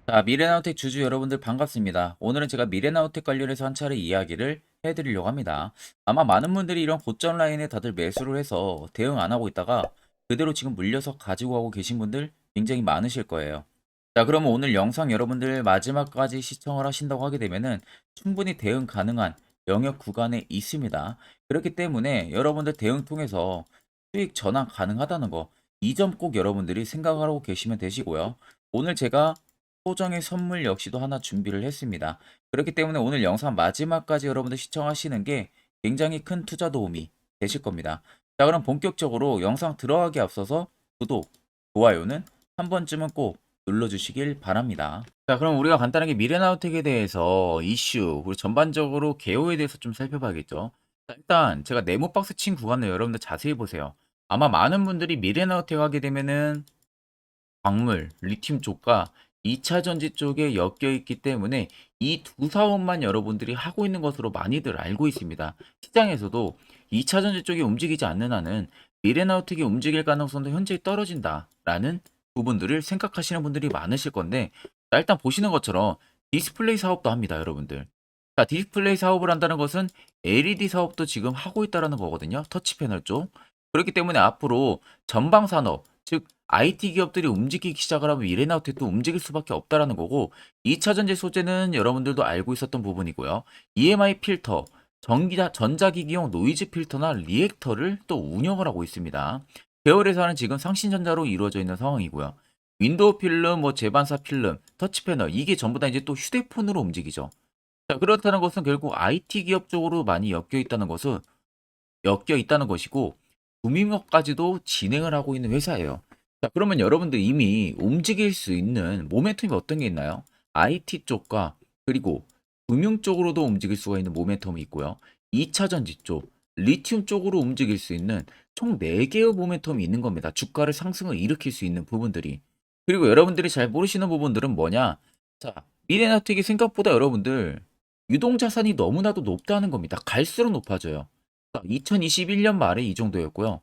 자, 미래나우텍 주주 여러분들 반갑습니다. 오늘은 제가 미래나우텍 관련해서 한 차례 이야기를 해드리려고 합니다. 아마 많은 분들이 이런 고점 라인에 다들 매수를 해서 대응 안 하고 있다가 그대로 지금 물려서 가지고 가고 계신 분들 굉장히 많으실 거예요. 자, 그러면 오늘 영상 여러분들 마지막까지 시청을 하신다고 하게 되면은 충분히 대응 가능한 영역 구간에 있습니다. 그렇기 때문에 여러분들 대응 통해서 수익 전환 가능하다는 거, 이 점 꼭 여러분들이 생각하고 계시면 되시고요. 오늘 제가 소정의 선물 역시도 하나 준비를 했습니다. 그렇기 때문에 오늘 영상 마지막까지 여러분들 시청하시는 게 굉장히 큰 투자 도움이 되실 겁니다. 자, 그럼 본격적으로 영상 들어가기 앞서서 구독, 좋아요는 한 번쯤은 꼭 눌러주시길 바랍니다. 자, 그럼 우리가 간단하게 미래나우텍에 대해서 이슈, 그리고 전반적으로 개요에 대해서 좀 살펴봐야겠죠. 자, 일단 제가 네모 박스 친 구간을 여러분들 자세히 보세요. 아마 많은 분들이 미래나우텍 하게 되면은 광물, 리튬 쪽과 2차 전지 쪽에 엮여 있기 때문에 이 두 사업만 여러분들이 하고 있는 것으로 많이들 알고 있습니다. 시장에서도 2차 전지 쪽이 움직이지 않는 한은 미래나우텍이 움직일 가능성도 현저히 떨어진다라는 부분들을 생각하시는 분들이 많으실 건데, 자, 일단 보시는 것처럼 디스플레이 사업도 합니다, 여러분들. 자, 디스플레이 사업을 한다는 것은 LED 사업도 지금 하고 있다라는 거거든요. 터치 패널 쪽. 그렇기 때문에 앞으로 전방 산업, 즉 IT 기업들이 움직이기 시작을 하면 미래나우텍도 움직일 수밖에 없다라는 거고, 2차 전지 소재는 여러분들도 알고 있었던 부분이고요. EMI 필터, 전자기기용 노이즈 필터나 리액터를 또 운영을 하고 있습니다. 계열에서는 지금 상신전자로 이루어져 있는 상황이고요. 윈도우 필름, 뭐 제반사 필름, 터치 패널, 이게 전부 다 이제 또 휴대폰으로 움직이죠. 자, 그렇다는 것은 결국 IT 기업 쪽으로 많이 엮여 있다는 것이고, 구민업까지도 진행을 하고 있는 회사예요. 자, 그러면 여러분들 이미 움직일 수 있는 모멘텀이 어떤 게 있나요? IT 쪽과 그리고 금융 쪽으로도 움직일 수가 있는 모멘텀이 있고요. 2차 전지 쪽, 리튬 쪽으로 움직일 수 있는 총 4개의 모멘텀이 있는 겁니다. 주가를 상승을 일으킬 수 있는 부분들이. 그리고 여러분들이 잘 모르시는 부분들은 뭐냐? 자, 미래나텍이 생각보다 여러분들 유동자산이 너무나도 높다는 겁니다. 갈수록 높아져요. 2021년 말에 이 정도였고요.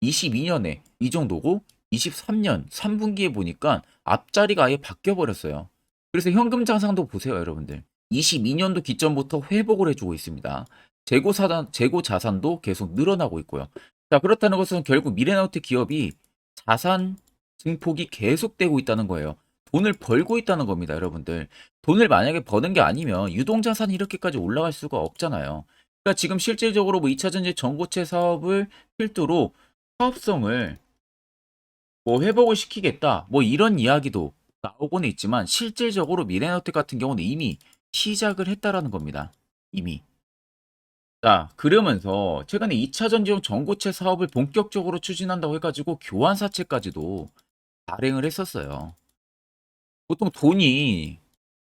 22년에 이 정도고 23년 3분기에 보니까 앞자리가 아예 바뀌어 버렸어요. 그래서 현금 장상도 보세요, 여러분들. 22년도 기점부터 회복을 해주고 있습니다. 재고 자산도 계속 늘어나고 있고요. 자, 그렇다는 것은 결국 미래나우텍 기업이 자산 증폭이 계속되고 있다는 거예요. 돈을 벌고 있다는 겁니다, 여러분들. 돈을 만약에 버는 게 아니면 유동자산이 이렇게까지 올라갈 수가 없잖아요. 그러니까 지금 실질적으로 뭐 2차 전지 전고체 사업을 필두로 사업성을 뭐 회복을 시키겠다, 뭐 이런 이야기도 나오고는 있지만 실질적으로 미래나우텍 같은 경우는 이미 시작을 했다라는 겁니다. 이미. 자, 그러면서 최근에 2차 전지용 전고체 사업을 본격적으로 추진한다고 해가지고 교환사채까지도 발행을 했었어요. 보통 돈이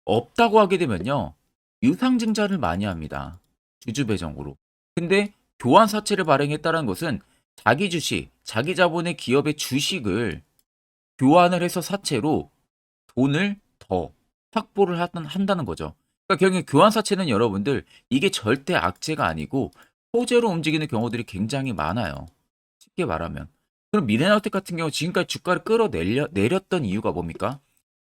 없다고 하게 되면요, 유상증자를 많이 합니다. 주주 배정으로. 근데 교환 사채를 발행했다는 것은 자기 주식, 자기 자본의 기업의 주식을 교환을 해서 사채로 돈을 더 확보를 한다는 거죠. 그러니까 결국 교환 사채는 여러분들 이게 절대 악재가 아니고 호재로 움직이는 경우들이 굉장히 많아요. 쉽게 말하면. 그럼 미래나우텍 같은 경우 지금까지 주가를 끌어내렸던 이유가 뭡니까?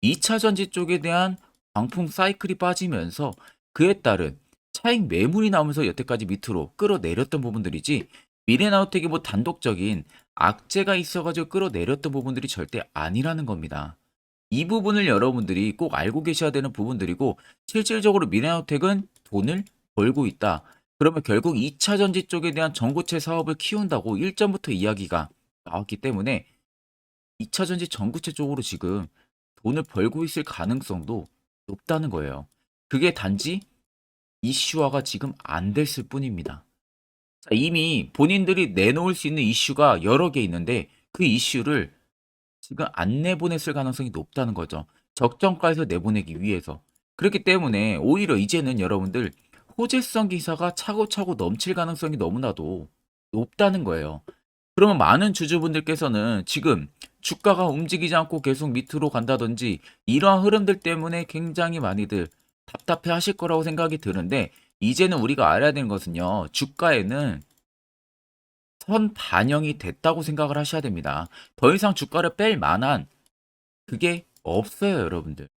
2차 전지 쪽에 대한 광풍 사이클이 빠지면서 그에 따른 차익 매물이 나오면서 여태까지 밑으로 끌어내렸던 부분들이지, 미래나우텍이 뭐 단독적인 악재가 있어가지고 끌어내렸던 부분들이 절대 아니라는 겁니다. 이 부분을 여러분들이 꼭 알고 계셔야 되는 부분들이고, 실질적으로 미래나우텍은 돈을 벌고 있다. 그러면 결국 2차 전지 쪽에 대한 전고체 사업을 키운다고 일전부터 이야기가 나왔기 때문에 2차 전지 전고체 쪽으로 지금 돈을 벌고 있을 가능성도 높다는 거예요. 그게 단지 이슈화가 지금 안 됐을 뿐입니다. 자, 이미 본인들이 내놓을 수 있는 이슈가 여러 개 있는데 그 이슈를 지금 안 내보냈을 가능성이 높다는 거죠. 적정가에서 내보내기 위해서. 그렇기 때문에 오히려 이제는 여러분들 호재성 기사가 차고차고 넘칠 가능성이 너무나도 높다는 거예요. 그러면 많은 주주분들께서는 지금 주가가 움직이지 않고 계속 밑으로 간다든지 이러한 흐름들 때문에 굉장히 많이들 답답해 하실 거라고 생각이 드는데, 이제는 우리가 알아야 되는 것은요, 주가에는 선 반영이 됐다고 생각을 하셔야 됩니다. 더 이상 주가를 뺄 만한 그게 없어요, 여러분들.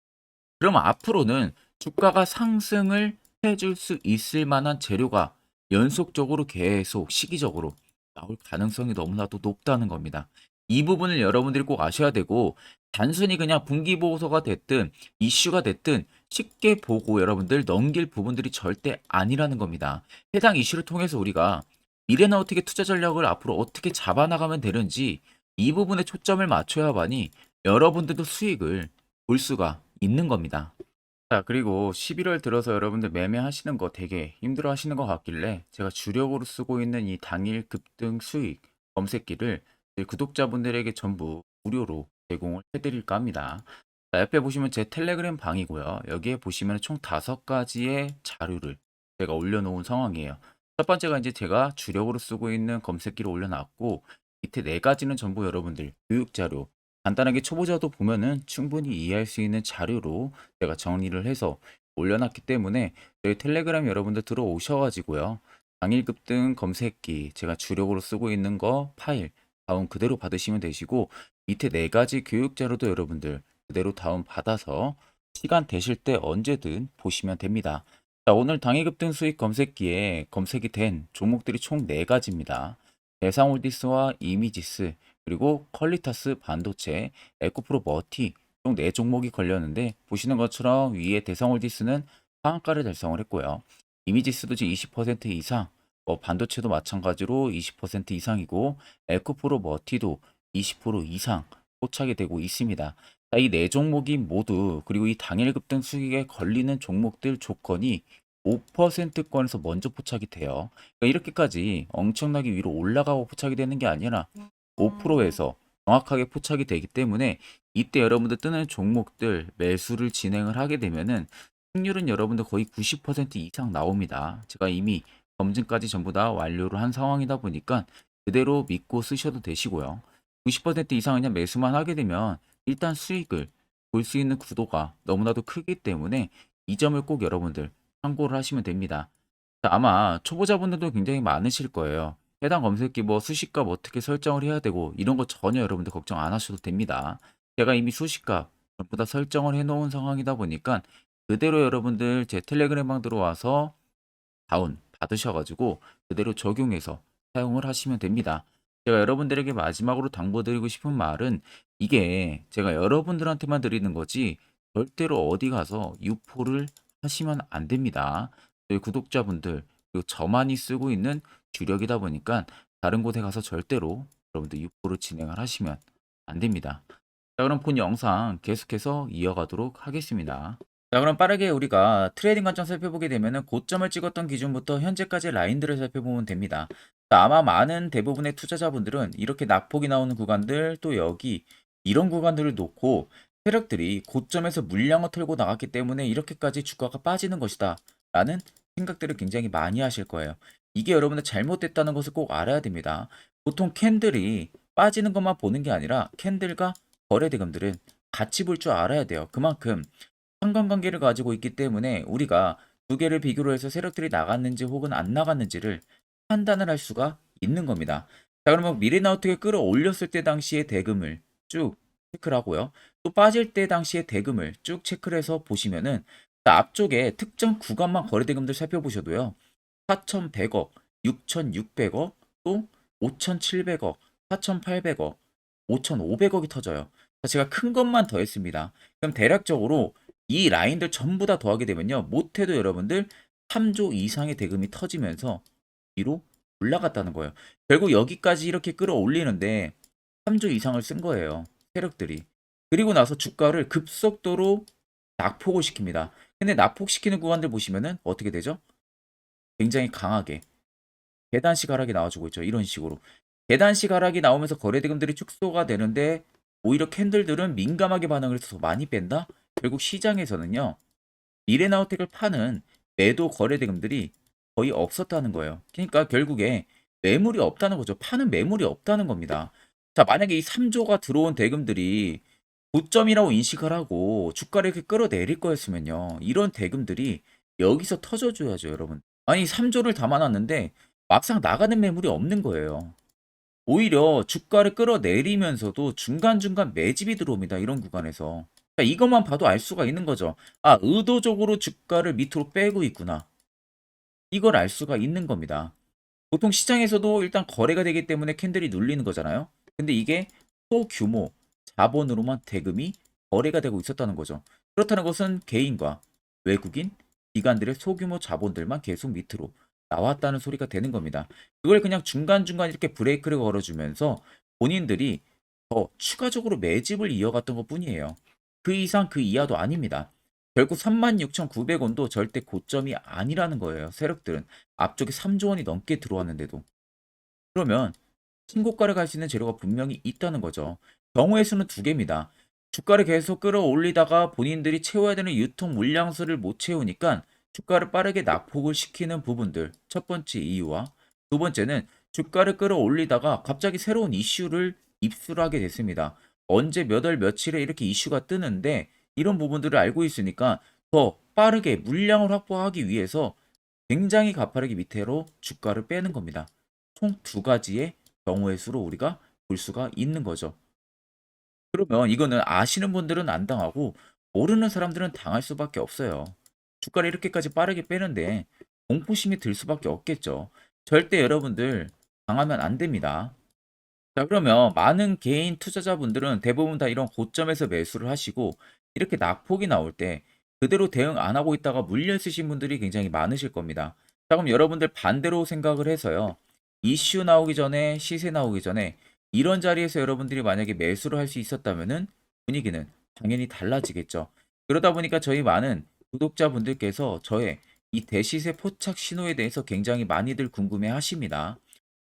그럼 앞으로는 주가가 상승을 해줄 수 있을 만한 재료가 연속적으로 계속 시기적으로 나올 가능성이 너무나도 높다는 겁니다. 이 부분을 여러분들이 꼭 아셔야 되고, 단순히 그냥 분기 보고서가 됐든 이슈가 됐든 쉽게 보고 여러분들 넘길 부분들이 절대 아니라는 겁니다. 해당 이슈를 통해서 우리가 미래나 어떻게 투자 전략을 앞으로 어떻게 잡아나가면 되는지 이 부분에 초점을 맞춰야만이 여러분들도 수익을 볼 수가 있는 겁니다. 자, 그리고 11월 들어서 여러분들 매매하시는 거 되게 힘들어 하시는 것 같길래 제가 주력으로 쓰고 있는 이 당일 급등 수익 검색기를 저희 구독자분들에게 전부 무료로 제공을 해드릴까 합니다. 자, 옆에 보시면 제 텔레그램 방이고요. 여기에 보시면 총 5가지의 자료를 제가 올려놓은 상황이에요. 첫 번째가 이제 제가 주력으로 쓰고 있는 검색기를 올려놨고, 밑에 4가지는 전부 여러분들 교육 자료, 간단하게 초보자도 보면은 충분히 이해할 수 있는 자료로 제가 정리를 해서 올려놨기 때문에 저희 텔레그램 여러분들 들어오셔가지고요. 당일 급등 검색기 제가 주력으로 쓰고 있는 거 파일 다운 그대로 받으시면 되시고, 밑에 4가지 교육 자료도 여러분들 그대로 다운 받아서 시간 되실 때 언제든 보시면 됩니다. 자, 오늘 당일 급등 수익 검색기에 검색이 된 종목들이 총 4가지입니다. 대상홀디스와 이미지스, 그리고 퀄리타스 반도체, 에코프로 머티 총 4종목이 걸렸는데, 보시는 것처럼 위에 대상홀디스는 상한가를 달성을 했고요. 이미지스도 지금 20% 이상, 반도체도 마찬가지로 20% 이상이고, 에코프로 머티도 20% 이상 포착이 되고 있습니다. 자, 이 4종목이 모두, 그리고 이 당일 급등 수익에 걸리는 종목들 조건이 5%권에서 먼저 포착이 돼요. 그러니까 이렇게까지 엄청나게 위로 올라가고 포착이 되는 게 아니라 5%에서 정확하게 포착이 되기 때문에, 이때 여러분들 뜨는 종목들 매수를 진행을 하게 되면은 승률은 여러분들 거의 90% 이상 나옵니다. 제가 이미 검증까지 전부 다 완료를 한 상황이다 보니까 그대로 믿고 쓰셔도 되시고요. 90% 이상 그냥 매수만 하게 되면 일단 수익을 볼 수 있는 구도가 너무나도 크기 때문에 이 점을 꼭 여러분들 참고를 하시면 됩니다. 자, 아마 초보자분들도 굉장히 많으실 거예요. 해당 검색기 뭐 수식값 어떻게 설정을 해야 되고 이런 거 전혀 여러분들 걱정 안 하셔도 됩니다. 제가 이미 수식값 전부 다 설정을 해 놓은 상황이다 보니까 그대로 여러분들 제 텔레그램방 들어와서 다운 받으셔가지고 그대로 적용해서 사용을 하시면 됩니다. 제가 여러분들에게 마지막으로 당부드리고 싶은 말은, 이게 제가 여러분들한테만 드리는 거지 절대로 어디 가서 유포를 하시면 안 됩니다. 저희 구독자분들 그리고 저만이 쓰고 있는 주력이다 보니까 다른 곳에 가서 절대로 여러분들 유포를 진행을 하시면 안 됩니다. 자, 그럼 본 영상 계속해서 이어가도록 하겠습니다. 자, 그럼 빠르게 우리가 트레이딩 관점 살펴보게 되면은 고점을 찍었던 기준부터 현재까지 라인들을 살펴보면 됩니다. 자, 아마 많은 대부분의 투자자분들은 이렇게 낙폭이 나오는 구간들, 또 여기 이런 구간들을 놓고 세력들이 고점에서 물량을 털고 나갔기 때문에 이렇게까지 주가가 빠지는 것이다 라는 생각들을 굉장히 많이 하실 거예요. 이게 여러분들 잘못됐다는 것을 꼭 알아야 됩니다. 보통 캔들이 빠지는 것만 보는 게 아니라 캔들과 거래대금들은 같이 볼 줄 알아야 돼요. 그만큼 상관관계를 가지고 있기 때문에 우리가 두 개를 비교로 해서 세력들이 나갔는지 혹은 안 나갔는지를 판단을 할 수가 있는 겁니다. 자, 그러면 미래나우트가 끌어올렸을 때 당시의 대금을 쭉 체크를 하고요. 또 빠질 때 당시의 대금을 쭉 체크를 해서 보시면은, 자, 앞쪽에 특정 구간만 거래대금들 살펴보셔도요. 4,100억, 6,600억, 또 5,700억, 4,800억, 5,500억이 터져요. 자, 제가 큰 것만 더했습니다. 그럼 대략적으로 이 라인들 전부 다 더하게 되면요. 못해도 여러분들 3조 이상의 대금이 터지면서 위로 올라갔다는 거예요. 결국 여기까지 이렇게 끌어올리는데 3조 이상을 쓴 거예요. 세력들이. 그리고 나서 주가를 급속도로 낙폭을 시킵니다. 근데 낙폭시키는 구간들 보시면은 어떻게 되죠? 굉장히 강하게 계단식 하락이 나와주고 있죠. 이런 식으로. 계단식 하락이 나오면서 거래대금들이 축소가 되는데 오히려 캔들들은 민감하게 반응을 해서 더 많이 뺀다? 결국 시장에서는요. 미래나우텍을 파는 매도 거래대금들이 거의 없었다는 거예요. 그러니까 결국에 매물이 없다는 거죠. 파는 매물이 없다는 겁니다. 자, 만약에 이 3조가 들어온 대금들이 고점이라고 인식을 하고 주가를 이렇게 끌어내릴 거였으면요. 이런 대금들이 여기서 터져줘야죠, 여러분. 아니, 3조를 담아놨는데 막상 나가는 매물이 없는 거예요. 오히려 주가를 끌어내리면서도 중간중간 매집이 들어옵니다. 이런 구간에서. 자, 이것만 봐도 알 수가 있는 거죠. 아, 의도적으로 주가를 밑으로 빼고 있구나. 이걸 알 수가 있는 겁니다. 보통 시장에서도 일단 거래가 되기 때문에 캔들이 눌리는 거잖아요. 근데 이게 소규모 자본으로만 대금이 거래가 되고 있었다는 거죠. 그렇다는 것은 개인과 외국인, 기관들의 소규모 자본들만 계속 밑으로 나왔다는 소리가 되는 겁니다. 그걸 그냥 중간중간 이렇게 브레이크를 걸어주면서 본인들이 더 추가적으로 매집을 이어갔던 것 뿐이에요. 그 이상 그 이하도 아닙니다. 결국 36,900원도 절대 고점이 아니라는 거예요. 세력들은. 앞쪽에 3조 원이 넘게 들어왔는데도. 그러면 신고가를 갈 수 있는 재료가 분명히 있다는 거죠. 경우의 수는 두 개입니다. 주가를 계속 끌어올리다가 본인들이 채워야 되는 유통 물량수를 못 채우니까 주가를 빠르게 낙폭을 시키는 부분들. 첫 번째 이유와 두 번째는 주가를 끌어올리다가 갑자기 새로운 이슈를 입수를 하게 됐습니다. 언제 몇 월 며칠에 이렇게 이슈가 뜨는데 이런 부분들을 알고 있으니까 더 빠르게 물량을 확보하기 위해서 굉장히 가파르게 밑으로 주가를 빼는 겁니다. 총 두 가지의 경우의 수로 우리가 볼 수가 있는 거죠. 그러면 이거는 아시는 분들은 안 당하고 모르는 사람들은 당할 수밖에 없어요. 주가를 이렇게까지 빠르게 빼는데 공포심이 들 수밖에 없겠죠. 절대 여러분들 당하면 안 됩니다. 자, 그러면 많은 개인 투자자분들은 대부분 다 이런 고점에서 매수를 하시고 이렇게 낙폭이 나올 때 그대로 대응 안 하고 있다가 물려 있으신 분들이 굉장히 많으실 겁니다. 자, 그럼 여러분들 반대로 생각을 해서요. 이슈 나오기 전에, 시세 나오기 전에 이런 자리에서 여러분들이 만약에 매수를 할 수 있었다면은 분위기는 당연히 달라지겠죠. 그러다 보니까 저희 많은 구독자분들께서 저의 이 대시세 포착 신호에 대해서 굉장히 많이들 궁금해 하십니다.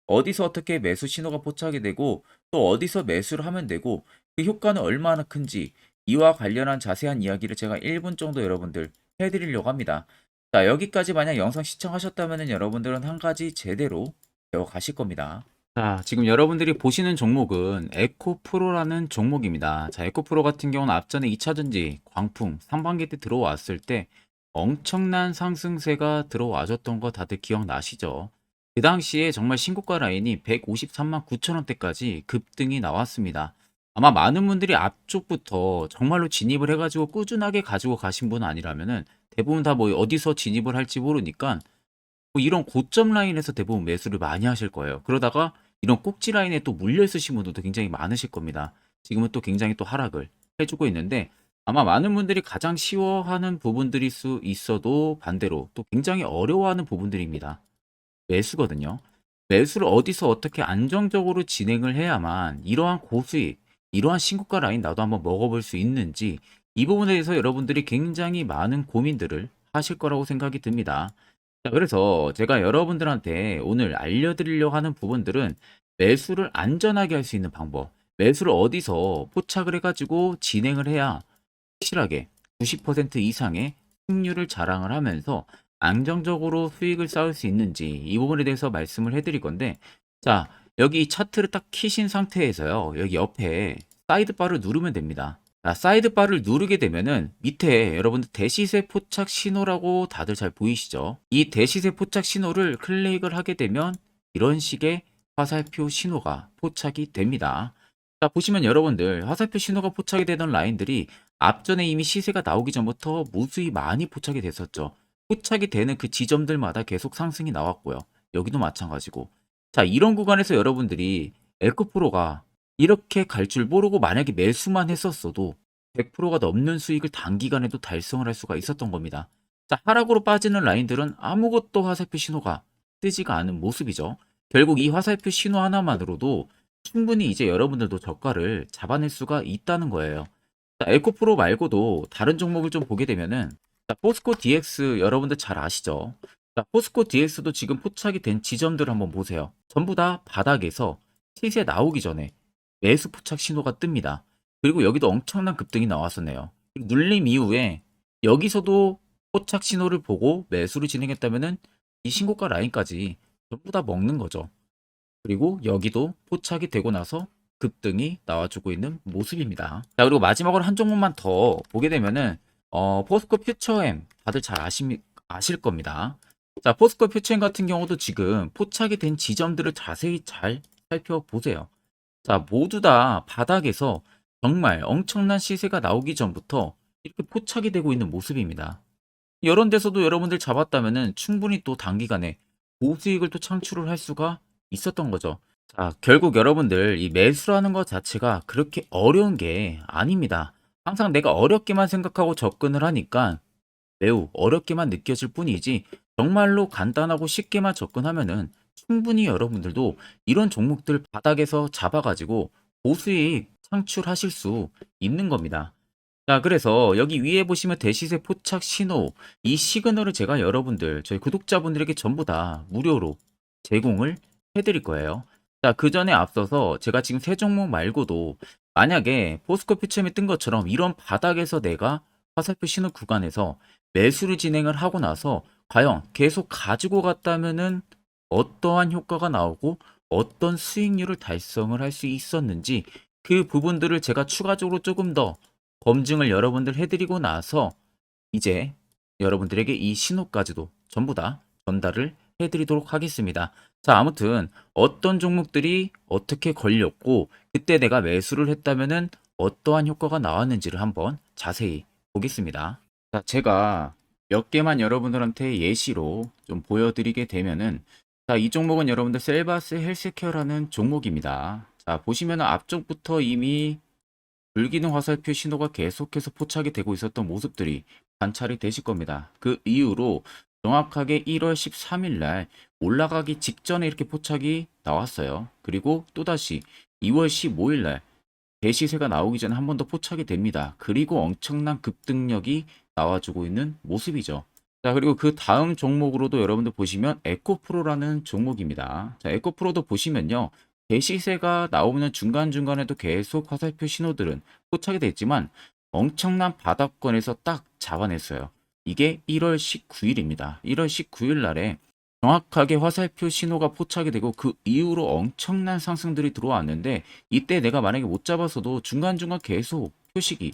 어디서 어떻게 매수 신호가 포착이 되고 또 어디서 매수를 하면 되고 그 효과는 얼마나 큰지 이와 관련한 자세한 이야기를 제가 1분 정도 여러분들 해드리려고 합니다. 자, 여기까지 만약 영상 시청하셨다면 여러분들은 한 가지 제대로 배워 가실 겁니다. 자, 지금 여러분들이 보시는 종목은 에코프로라는 종목입니다. 자, 에코프로 같은 경우는 앞전에 2차전지, 광풍, 상반기 때 들어왔을 때 엄청난 상승세가 들어와줬던 거 다들 기억나시죠? 그 당시에 정말 신고가 라인이 153만 9천 원대까지 급등이 나왔습니다. 아마 많은 분들이 앞쪽부터 정말로 진입을 해가지고 꾸준하게 가지고 가신 분 아니라면은 대부분 다 뭐 어디서 진입을 할지 모르니까 뭐 이런 고점 라인에서 대부분 매수를 많이 하실 거예요. 그러다가 이런 꼭지 라인에 또 물려 있으신 분들도 굉장히 많으실 겁니다. 지금은 또 굉장히 또 하락을 해주고 있는데 아마 많은 분들이 가장 쉬워하는 부분들일 수 있어도 반대로 또 굉장히 어려워하는 부분들입니다. 매수거든요. 매수를 어디서 어떻게 안정적으로 진행을 해야만 이러한 고수익, 이러한 신고가 라인 나도 한번 먹어볼 수 있는지 이 부분에 대해서 여러분들이 굉장히 많은 고민들을 하실 거라고 생각이 듭니다. 자, 그래서 제가 여러분들한테 오늘 알려드리려고 하는 부분들은 매수를 안전하게 할 수 있는 방법, 매수를 어디서 포착을 해가지고 진행을 해야 확실하게 90% 이상의 승률을 자랑을 하면서 안정적으로 수익을 쌓을 수 있는지 이 부분에 대해서 말씀을 해드릴 건데 자, 여기 차트를 딱 키신 상태에서요. 여기 옆에 사이드바를 누르면 됩니다. 자, 사이드바를 누르게 되면은 밑에 여러분들 대시세 포착 신호라고 다들 잘 보이시죠? 이 대시세 포착 신호를 클릭을 하게 되면 이런 식의 화살표 신호가 포착이 됩니다. 자, 보시면 여러분들 화살표 신호가 포착이 되던 라인들이 앞전에 이미 시세가 나오기 전부터 무수히 많이 포착이 됐었죠. 포착이 되는 그 지점들마다 계속 상승이 나왔고요. 여기도 마찬가지고. 자, 이런 구간에서 여러분들이 에코프로가 이렇게 갈 줄 모르고 만약에 매수만 했었어도 100%가 넘는 수익을 단기간에도 달성을 할 수가 있었던 겁니다. 자, 하락으로 빠지는 라인들은 아무것도 화살표 신호가 뜨지가 않은 모습이죠. 결국 이 화살표 신호 하나만으로도 충분히 이제 여러분들도 저가를 잡아낼 수가 있다는 거예요. 자, 에코프로 말고도 다른 종목을 좀 보게 되면은 자, 포스코 DX 여러분들 잘 아시죠? 자, 포스코 DX도 지금 포착이 된 지점들 한번 보세요. 전부 다 바닥에서 시세 나오기 전에 매수 포착 신호가 뜹니다. 그리고 여기도 엄청난 급등이 나왔었네요. 눌림 이후에 여기서도 포착 신호를 보고 매수를 진행했다면은 이 신고가 라인까지 전부 다 먹는 거죠. 그리고 여기도 포착이 되고 나서 급등이 나와주고 있는 모습입니다. 자, 그리고 마지막으로 한 종목만 더 보게 되면은 포스코 퓨처엠 다들 잘 아실 겁니다. 자, 포스코 퓨처엠 같은 경우도 지금 포착이 된 지점들을 자세히 잘 살펴보세요. 자, 모두 다 바닥에서 정말 엄청난 시세가 나오기 전부터 이렇게 포착이 되고 있는 모습입니다. 이런 데서도 여러분들 잡았다면은 충분히 또 단기간에 고수익을 또 창출을 할 수가 있었던 거죠. 자, 결국 여러분들 이 매수라는 것 자체가 그렇게 어려운 게 아닙니다. 항상 내가 어렵게만 생각하고 접근을 하니까 매우 어렵게만 느껴질 뿐이지 정말로 간단하고 쉽게만 접근하면은 충분히 여러분들도 이런 종목들 바닥에서 잡아가지고 고수익 창출하실 수 있는 겁니다. 자, 그래서 여기 위에 보시면 대시세 포착 신호, 이 시그널을 제가 여러분들, 저희 구독자분들에게 전부 다 무료로 제공을 해드릴 거예요. 자, 그 전에 앞서서 제가 지금 세 종목 말고도 만약에 포스코 퓨처엠이 뜬 것처럼 이런 바닥에서 내가 화살표 신호 구간에서 매수를 진행을 하고 나서 과연 계속 가지고 갔다면은 어떠한 효과가 나오고 어떤 수익률을 달성을 할 수 있었는지 그 부분들을 제가 추가적으로 조금 더 검증을 여러분들 해드리고 나서 이제 여러분들에게 이 신호까지도 전부 다 전달을 해드리도록 하겠습니다. 자, 아무튼 어떤 종목들이 어떻게 걸렸고 그때 내가 매수를 했다면은 어떠한 효과가 나왔는지를 한번 자세히 보겠습니다. 자, 제가 몇 개만 여러분들한테 예시로 좀 보여드리게 되면은 자, 이 종목은 여러분들 셀바스 헬스케어라는 종목입니다. 자, 보시면 앞쪽부터 이미 불기능 화살표 신호가 계속해서 포착이 되고 있었던 모습들이 관찰이 되실 겁니다. 그 이후로 정확하게 1월 13일 날 올라가기 직전에 이렇게 포착이 나왔어요. 그리고 또다시 2월 15일 날 대시세가 나오기 전에 한 번 더 포착이 됩니다. 그리고 엄청난 급등력이 나와주고 있는 모습이죠. 자, 그리고 그 다음 종목으로도 여러분들 보시면 에코프로라는 종목입니다. 자, 에코프로도 보시면요. 대시세가 나오면 중간중간에도 계속 화살표 신호들은 포착이 됐지만 엄청난 바닥권에서 딱 잡아냈어요. 이게 1월 19일입니다. 1월 19일 날에 정확하게 화살표 신호가 포착이 되고 그 이후로 엄청난 상승들이 들어왔는데 이때 내가 만약에 못 잡았어도 중간중간 계속 표식이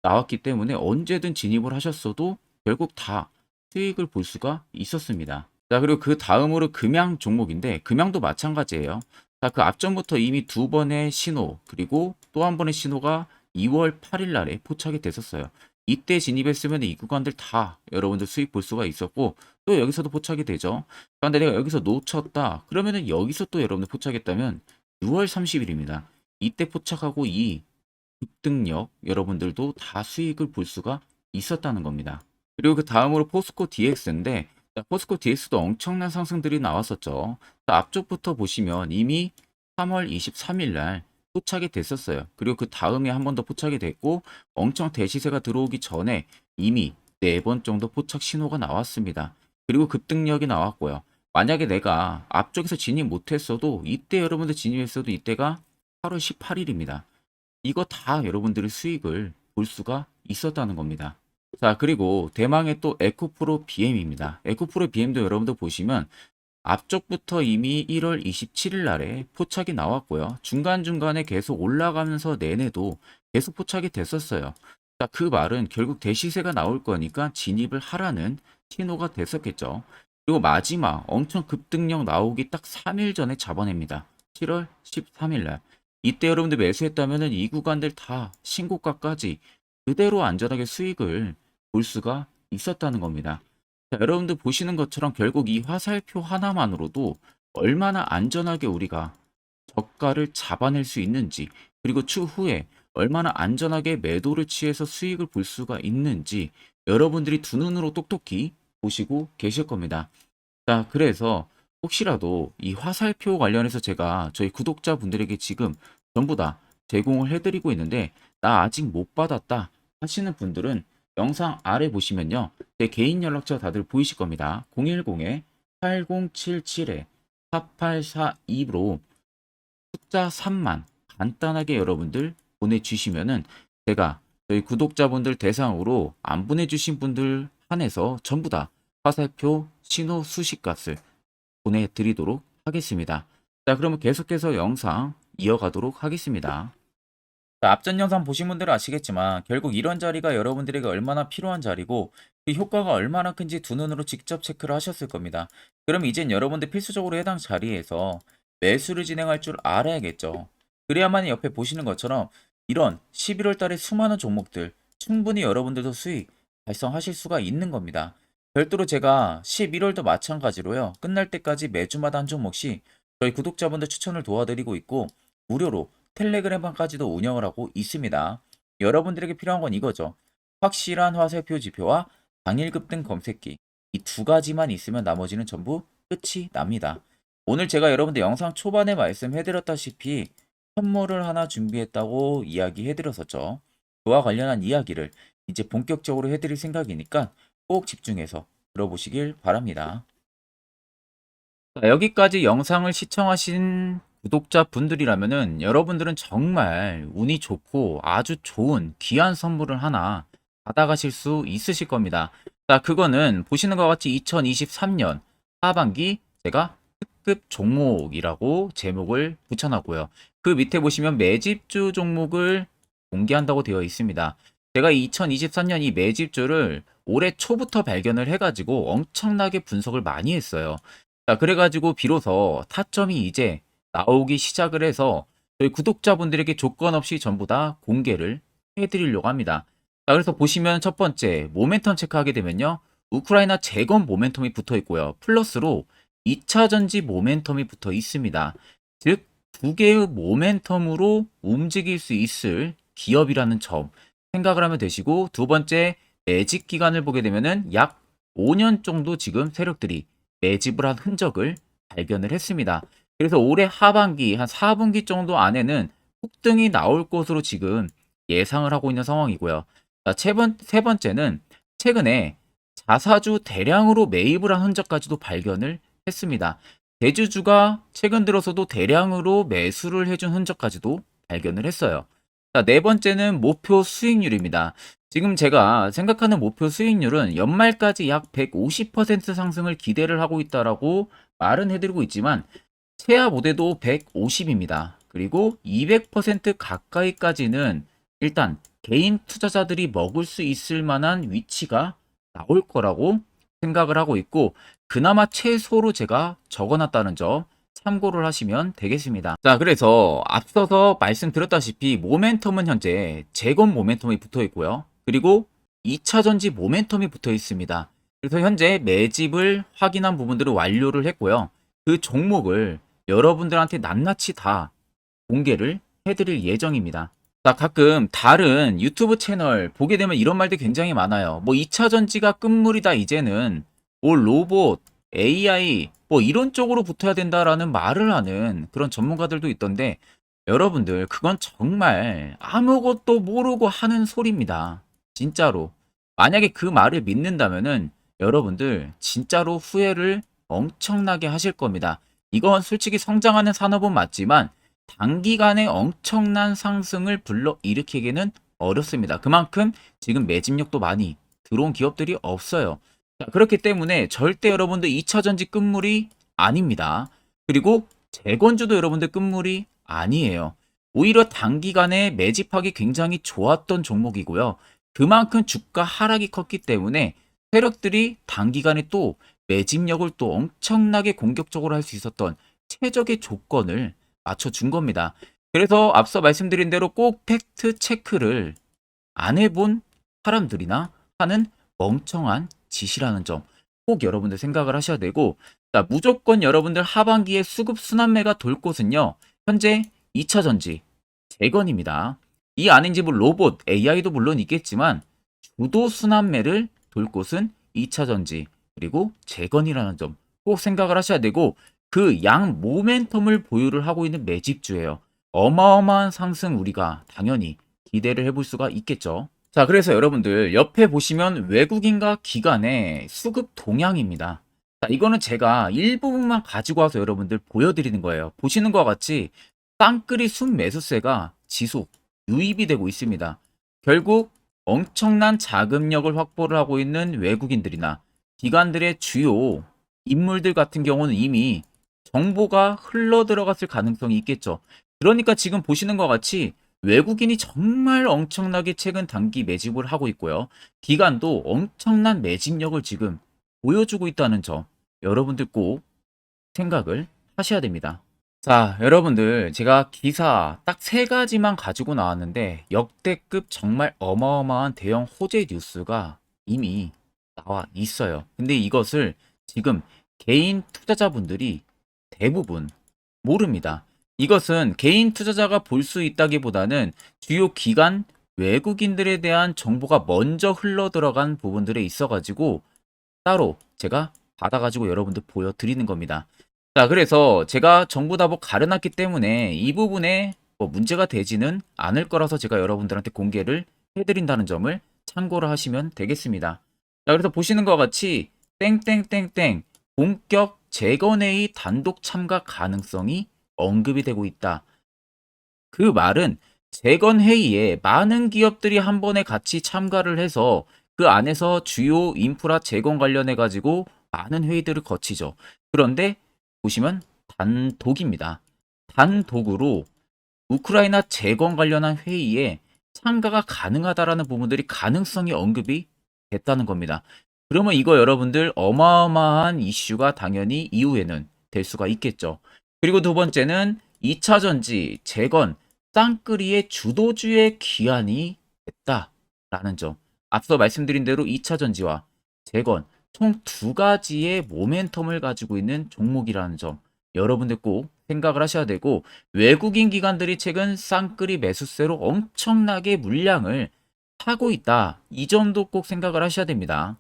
나왔기 때문에 언제든 진입을 하셨어도 결국 다 수익을 볼 수가 있었습니다. 자, 그리고 그 다음으로 금양 종목인데 금양도 마찬가지예요. 자, 그 앞전부터 이미 두 번의 신호 그리고 또 한 번의 신호가 2월 8일 날에 포착이 됐었어요. 이때 진입했으면 이 구간들 다 여러분들 수익 볼 수가 있었고 또 여기서도 포착이 되죠. 그런데 내가 여기서 놓쳤다 그러면은 여기서 또 여러분들 포착했다면 6월 30일입니다. 이때 포착하고 이 급등력 여러분들도 다 수익을 볼 수가 있었다는 겁니다. 그리고 그 다음으로 포스코 DX인데 포스코 DX도 엄청난 상승들이 나왔었죠. 앞쪽부터 보시면 이미 3월 23일 날 포착이 됐었어요. 그리고 그 다음에 한 번 더 포착이 됐고 엄청 대시세가 들어오기 전에 이미 4번 정도 포착 신호가 나왔습니다. 그리고 급등력이 나왔고요. 만약에 내가 앞쪽에서 진입 못했어도 이때 여러분들 진입했어도 이때가 8월 18일입니다. 이거 다 여러분들의 수익을 볼 수가 있었다는 겁니다. 자, 그리고 대망의 또 에코프로 BM입니다. 에코프로 BM도 여러분들 보시면 앞쪽부터 이미 1월 27일 날에 포착이 나왔고요. 중간중간에 계속 올라가면서 내내도 계속 포착이 됐었어요. 자, 그 말은 결국 대시세가 나올 거니까 진입을 하라는 신호가 됐었겠죠. 그리고 마지막 엄청 급등력 나오기 딱 3일 전에 잡아냅니다. 7월 13일 날. 이때 여러분들 매수했다면 이 구간들 다 신고가까지 그대로 안전하게 수익을 볼 수가 있었다는 겁니다. 자, 여러분들 보시는 것처럼 결국 이 화살표 하나만으로도 얼마나 안전하게 우리가 저가를 잡아낼 수 있는지 그리고 추후에 얼마나 안전하게 매도를 취해서 수익을 볼 수가 있는지 여러분들이 두 눈으로 똑똑히 보시고 계실 겁니다. 자, 그래서 혹시라도 이 화살표 관련해서 제가 저희 구독자분들에게 지금 전부 다 제공을 해드리고 있는데 나 아직 못 받았다 하시는 분들은 영상 아래 보시면요. 제 개인 연락처 다들 보이실 겁니다. 010-8077-4842로 숫자 3만 간단하게 여러분들 보내주시면은 제가 저희 구독자분들 대상으로 안 보내주신 분들 한해서 전부 다 화살표 신호 수식값을 보내드리도록 하겠습니다. 자, 그러면 계속해서 영상 이어가도록 하겠습니다. 자, 앞전 영상 보신 분들은 아시겠지만 결국 이런 자리가 여러분들에게 얼마나 필요한 자리고 그 효과가 얼마나 큰지 두 눈으로 직접 체크를 하셨을 겁니다. 그럼 이젠 여러분들 필수적으로 해당 자리에서 매수를 진행할 줄 알아야겠죠. 그래야만 옆에 보시는 것처럼 이런 11월 달에 수많은 종목들 충분히 여러분들도 수익 달성하실 수가 있는 겁니다. 별도로 제가 11월도 마찬가지로요. 끝날 때까지 매주마다 한 종목씩 저희 구독자분들 추천을 도와드리고 있고 무료로 텔레그램방까지도 운영을 하고 있습니다. 여러분들에게 필요한 건 이거죠. 확실한 화살표 지표와 당일 급등 검색기 이 두 가지만 있으면 나머지는 전부 끝이 납니다. 오늘 제가 여러분들 영상 초반에 말씀해드렸다시피 선물을 하나 준비했다고 이야기해드렸었죠. 그와 관련한 이야기를 이제 본격적으로 해드릴 생각이니까 꼭 집중해서 들어보시길 바랍니다. 자, 여기까지 영상을 시청하신 구독자분들이라면은 여러분들은 정말 운이 좋고 아주 좋은 귀한 선물을 하나 받아가실 수 있으실 겁니다. 자, 그거는 보시는 것 같이 2023년 하반기 제가 특급 종목이라고 제목을 붙여놨고요. 그 밑에 보시면 매집주 종목을 공개한다고 되어 있습니다. 제가 2023년 이 매집주를 올해 초부터 발견을 해가지고 엄청나게 분석을 많이 했어요. 자, 그래가지고 비로소 타점이 이제 나오기 시작을 해서 저희 구독자분들에게 조건 없이 전부 다 공개를 해드리려고 합니다. 자, 그래서 보시면 첫 번째 모멘텀 체크하게 되면요. 우크라이나 재건 모멘텀이 붙어 있고요. 플러스로 2차 전지 모멘텀이 붙어 있습니다. 즉, 두 개의 모멘텀으로 움직일 수 있을 기업이라는 점 생각을 하면 되시고, 두 번째 매집 기간을 보게 되면은 약 5년 정도 지금 세력들이 매집을 한 흔적을 발견을 했습니다. 그래서 올해 하반기 한 4분기 정도 안에는 폭등이 나올 것으로 지금 예상을 하고 있는 상황이고요. 자, 세 번째는 최근에 자사주 대량으로 매입을 한 흔적까지도 발견을 했습니다. 대주주가 최근 들어서도 대량으로 매수를 해준 흔적까지도 발견을 했어요. 자, 네 번째는 목표 수익률입니다. 지금 제가 생각하는 목표 수익률은 연말까지 약 150% 상승을 기대를 하고 있다라고 말은 해드리고 있지만 최하 모대도 150입니다. 그리고 200% 가까이까지는 일단 개인 투자자들이 먹을 수 있을 만한 위치가 나올 거라고 생각을 하고 있고 그나마 최소로 제가 적어놨다는 점 참고를 하시면 되겠습니다. 자, 그래서 앞서서 말씀드렸다시피 모멘텀은 현재 재건 모멘텀이 붙어 있고요. 그리고 2차 전지 모멘텀이 붙어 있습니다. 그래서 현재 매집을 확인한 부분들을 완료를 했고요. 그 종목을 여러분들한테 낱낱이 다 공개를 해드릴 예정입니다. 자, 가끔 다른 유튜브 채널 보게 되면 이런 말들 굉장히 많아요. 뭐 2차 전지가 끝물이다 이제는 뭐 로봇, AI 뭐 이런 쪽으로 붙어야 된다라는 말을 하는 그런 전문가들도 있던데 여러분들 그건 정말 아무것도 모르고 하는 소리입니다. 진짜로. 만약에 그 말을 믿는다면은 여러분들 진짜로 후회를 엄청나게 하실 겁니다. 이건 솔직히 성장하는 산업은 맞지만 단기간에 엄청난 상승을 불러일으키기는 어렵습니다. 그만큼 지금 매집력도 많이 들어온 기업들이 없어요. 자, 그렇기 때문에 절대 여러분들 2차 전지 끝물이 아닙니다. 그리고 재건주도 여러분들 끝물이 아니에요. 오히려 단기간에 매집하기 굉장히 좋았던 종목이고요. 그만큼 주가 하락이 컸기 때문에 세력들이 단기간에 또 매집력을 또 엄청나게 공격적으로 할 수 있었던 최적의 조건을 맞춰준 겁니다. 그래서 앞서 말씀드린 대로 꼭 팩트 체크를 안 해본 사람들이나 하는 멍청한 짓이라는 점 꼭 여러분들 생각을 하셔야 되고 자, 무조건 여러분들 하반기에 수급 순환매가 돌 곳은요. 현재 2차 전지, 재건입니다. 이 안인지 뭐 로봇, AI도 물론 있겠지만 주도 순환매를 돌 곳은 2차 전지 그리고 재건이라는 점 꼭 생각을 하셔야 되고 그 양 모멘텀을 보유를 하고 있는 매집주예요. 어마어마한 상승 우리가 당연히 기대를 해볼 수가 있겠죠. 자, 그래서 여러분들 옆에 보시면 외국인과 기관의 수급 동향입니다. 자, 이거는 제가 일부분만 가지고 와서 여러분들 보여드리는 거예요. 보시는 것과 같이 쌍끌이 순매수세가 지속 유입이 되고 있습니다. 결국 엄청난 자금력을 확보를 하고 있는 외국인들이나 기관들의 주요 인물들 같은 경우는 이미 정보가 흘러 들어갔을 가능성이 있겠죠. 그러니까 지금 보시는 것 같이 외국인이 정말 엄청나게 최근 단기 매집을 하고 있고요. 기관도 엄청난 매집력을 지금 보여주고 있다는 점 여러분들 꼭 생각을 하셔야 됩니다. 자, 여러분들, 제가 기사 딱 세 가지만 가지고 나왔는데, 역대급 정말 어마어마한 대형 호재 뉴스가 이미 나와 있어요. 근데 이것을 지금 개인 투자자분들이 대부분 모릅니다. 이것은 개인 투자자가 볼 수 있다기보다는 주요 기관, 외국인들에 대한 정보가 먼저 흘러 들어간 부분들에 있어가지고, 따로 제가 받아가지고 여러분들 보여드리는 겁니다. 자, 그래서 제가 전부 다 뭐 가려놨기 때문에 이 부분에 뭐 문제가 되지는 않을 거라서 제가 여러분들한테 공개를 해드린다는 점을 참고를 하시면 되겠습니다. 자, 그래서 보시는 것 같이 땡땡땡땡 본격 재건회의 단독 참가 가능성이 언급이 되고 있다. 그 말은 재건회의에 많은 기업들이 한 번에 같이 참가를 해서 그 안에서 주요 인프라 재건 관련해 가지고 많은 회의들을 거치죠. 그런데 보시면 단독입니다. 단독으로 우크라이나 재건 관련한 회의에 참가가 가능하다라는 부분들이 가능성이 언급이 됐다는 겁니다. 그러면 이거 여러분들 어마어마한 이슈가 당연히 이후에는 될 수가 있겠죠. 그리고 두 번째는 2차 전지, 재건, 쌍끌이의 주도주의 기한이 됐다라는 점. 앞서 말씀드린 대로 2차 전지와 재건 총 두 가지의 모멘텀을 가지고 있는 종목이라는 점. 여러분들 꼭 생각을 하셔야 되고, 외국인 기관들이 최근 쌍끌이 매수세로 엄청나게 물량을 사고 있다. 이 점도 꼭 생각을 하셔야 됩니다.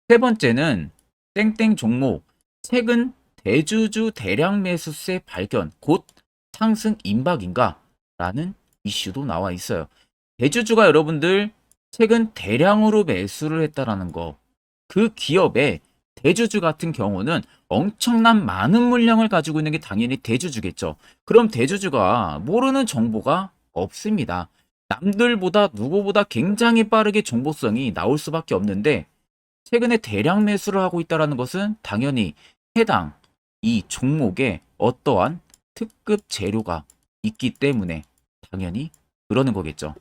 세 번째는 땡땡 종목 최근 대주주 대량 매수세 발견 곧 상승 임박인가? 라는 이슈도 나와 있어요. 대주주가 여러분들 최근 대량으로 매수를 했다라는 거. 그 기업의 대주주 같은 경우는 엄청난 많은 물량을 가지고 있는 게 당연히 대주주겠죠. 그럼 대주주가 모르는 정보가 없습니다. 남들보다 누구보다 굉장히 빠르게 정보성이 나올 수밖에 없는데 최근에 대량 매수를 하고 있다는 것은 당연히 해당 이 종목에 어떠한 특급 재료가 있기 때문에 당연히 그러는 거겠죠.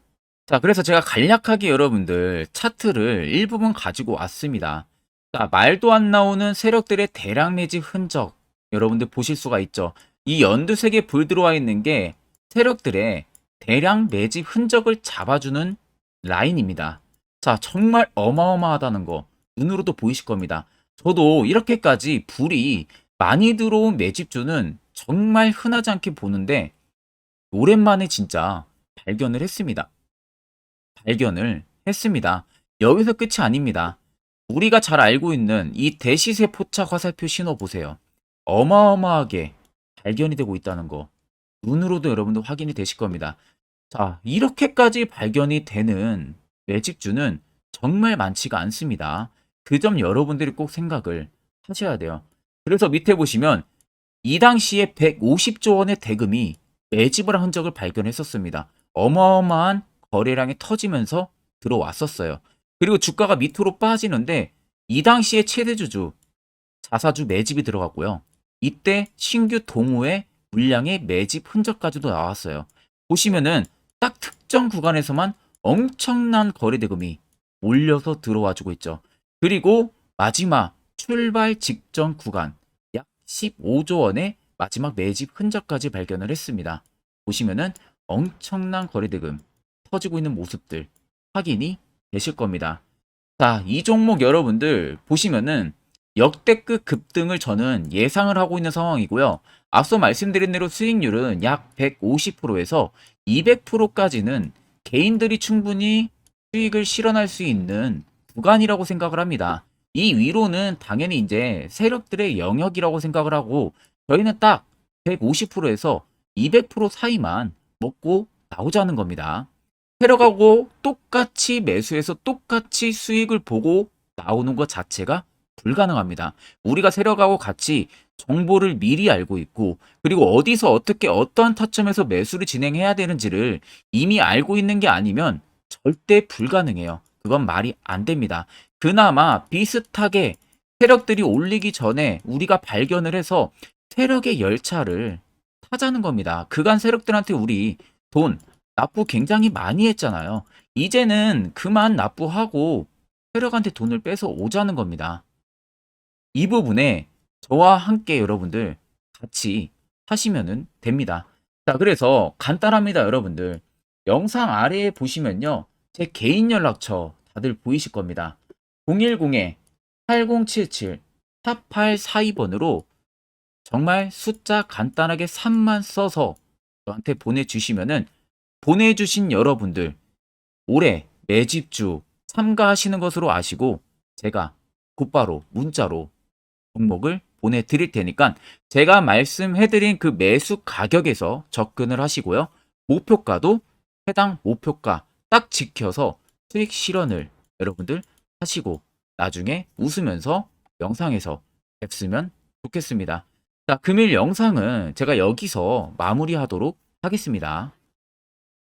자, 그래서 제가 간략하게 여러분들 차트를 일부분 가지고 왔습니다. 자, 말도 안 나오는 세력들의 대량 매집 흔적 여러분들 보실 수가 있죠. 이 연두색에 불 들어와 있는 게 세력들의 대량 매집 흔적을 잡아주는 라인입니다. 자, 정말 어마어마하다는 거 눈으로도 보이실 겁니다. 저도 이렇게까지 불이 많이 들어온 매집주는 정말 흔하지 않게 보는데 오랜만에 진짜 발견을 했습니다. 발견을 했습니다. 여기서 끝이 아닙니다. 우리가 잘 알고 있는 이 대시세 포착 화살표 신호 보세요. 어마어마하게 발견이 되고 있다는 거 눈으로도 여러분도 확인이 되실 겁니다. 자, 이렇게까지 발견이 되는 매집주는 정말 많지가 않습니다. 그 점 여러분들이 꼭 생각을 하셔야 돼요. 그래서 밑에 보시면 이 당시에 150조 원의 대금이 매집을 한 흔적을 발견했었습니다. 어마어마한 거래량이 터지면서 들어왔었어요. 그리고 주가가 밑으로 빠지는데 이 당시에 최대주주 자사주 매집이 들어갔고요. 이때 신규 동호회 물량의 매집 흔적까지도 나왔어요. 보시면은 딱 특정 구간에서만 엄청난 거래 대금이 몰려서 들어와주고 있죠. 그리고 마지막 출발 직전 구간 약 15조 원의 마지막 매집 흔적까지 발견을 했습니다. 보시면은 엄청난 거래 대금 터지고 있는 모습들 확인이 되실 겁니다. 자, 이 종목 여러분들 보시면은 역대급 급등을 저는 예상을 하고 있는 상황이고요. 앞서 말씀드린 대로 수익률은 약 150%에서 200%까지는 개인들이 충분히 수익을 실현할 수 있는 구간이라고 생각을 합니다. 이 위로는 당연히 이제 세력들의 영역이라고 생각을 하고 저희는 딱 150%에서 200% 사이만 먹고 나오자는 겁니다. 세력하고 똑같이 매수해서 똑같이 수익을 보고 나오는 것 자체가 불가능합니다. 우리가 세력하고 같이 정보를 미리 알고 있고 그리고 어디서 어떻게 어떠한 타점에서 매수를 진행해야 되는지를 이미 알고 있는 게 아니면 절대 불가능해요. 그건 말이 안 됩니다. 그나마 비슷하게 세력들이 올리기 전에 우리가 발견을 해서 세력의 열차를 타자는 겁니다. 그간 세력들한테 우리 돈 납부 굉장히 많이 했잖아요. 이제는 그만 납부하고 세력한테 돈을 뺏어 오자는 겁니다. 이 부분에 저와 함께 여러분들 같이 하시면은 됩니다. 자, 그래서 간단합니다, 여러분들. 영상 아래에 보시면요. 제 개인 연락처 다들 보이실 겁니다. 010-8077-4842번으로 정말 숫자 간단하게 3만 써서 저한테 보내주시면은 보내주신 여러분들 올해 매집주 참가하시는 것으로 아시고 제가 곧바로 문자로 종목을 보내드릴 테니까 제가 말씀해드린 그 매수 가격에서 접근을 하시고요. 목표가도 해당 목표가 딱 지켜서 수익 실현을 여러분들 하시고 나중에 웃으면서 영상에서 뵙으면 좋겠습니다. 자, 금일 영상은 제가 여기서 마무리하도록 하겠습니다.